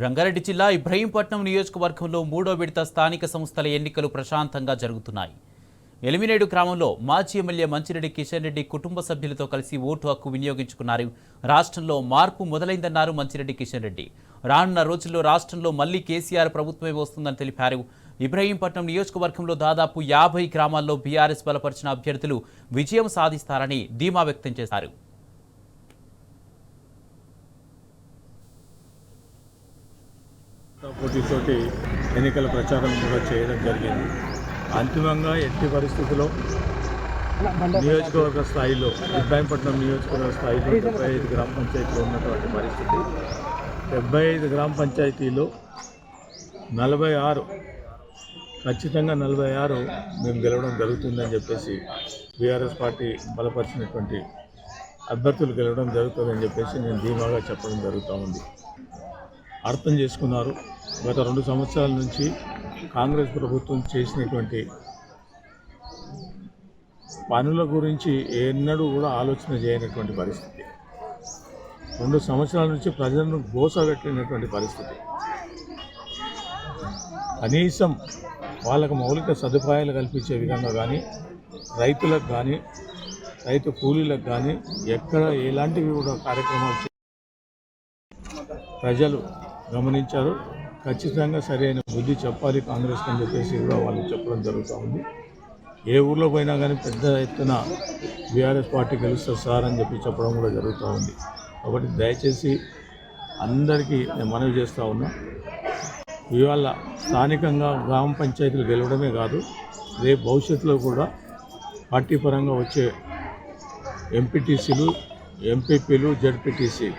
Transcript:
రంగారెడ్డి జిల్లా ఇబ్రహీంపట్నం నియోజకవర్గంలో మూడో విడత స్థానిక సంస్థల ఎన్నికలు ప్రశాంతంగా జరుగుతున్నాయి. ఎలిమినేడు గ్రామంలో మాజీ ఎమ్మెల్యే మంచిరెడ్డి కిషన్ రెడ్డి కుటుంబ సభ్యులతో కలిసి ఓటు హక్కు వినియోగించుకున్నారు. రాష్ట్రంలో మార్పు మొదలైందన్నారు మంచిరెడ్డి కిషన్ రెడ్డి. రానున్న రోజుల్లో రాష్ట్రంలో మళ్లీ కేసీఆర్ ప్రభుత్వమే వస్తుందని తెలిపారు. ఇబ్రహీంపట్నం నియోజకవర్గంలో దాదాపు 50 గ్రామాల్లో బీఆర్ఎస్ బలపరిచిన అభ్యర్థులు విజయం సాధిస్తారని ధీమా వ్యక్తం చేశారు. పోటీతోటి ఎన్నికల ప్రచారం కూడా చేయడం జరిగింది. అంతిమంగా ఎట్టి పరిస్థితుల్లో నియోజకవర్గ స్థాయిలో ఇబ్రాహీంపట్నం నియోజకవర్గ స్థాయిలో 75 గ్రామ పంచాయతీలు ఉన్నటువంటి పరిస్థితి. 75 గ్రామ పంచాయతీలో 46 ఖచ్చితంగా 46 మేము గెలవడం జరుగుతుందని చెప్పేసి బీఆర్ఎస్ పార్టీ బలపరిచినటువంటి అభ్యర్థులు గెలవడం జరుగుతుందని చెప్పేసి నేను ధీమాగా చెప్పడం జరుగుతూ ఉంది. అర్థం చేసుకున్నారు. గత 2 సంవత్సరాల నుంచి కాంగ్రెస్ ప్రభుత్వం చేసినటువంటి పనుల గురించి ఎన్నడూ కూడా ఆలోచన చేయనటువంటి పరిస్థితి. 2 సంవత్సరాల నుంచి ప్రజలను గోసగట్టినటువంటి పరిస్థితి. కనీసం వాళ్ళకు మౌలిక సదుపాయాలు కల్పించే విధంగా కానీ, రైతులకు కానీ, రైతు కూలీలకు కానీ ఎక్కడ ఎలాంటివి కూడా కార్యక్రమాలు ప్రజలు గమనించారు. ఖచ్చితంగా సరైన బుద్ధి చెప్పాలి కాంగ్రెస్ అని చెప్పేసి కూడా వాళ్ళు చెప్పడం జరుగుతూ ఉంది. ఏ ఊర్లో పోయినా కానీ పెద్ద ఎత్తున బీఆర్ఎస్ పార్టీ గెలుస్తారు సార్ అని చెప్పి చెప్పడం కూడా జరుగుతూ ఉంది. కాబట్టి దయచేసి అందరికీ నేను మనవి చేస్తూ ఉన్నా, ఇవాళ స్థానికంగా గ్రామ పంచాయతీలు గెలవడమే కాదు, రేపు భవిష్యత్తులో కూడా పార్టీ పరంగా వచ్చే ఎంపీటీసీలు, ఎంపీపీలు, జడ్పీటీసీ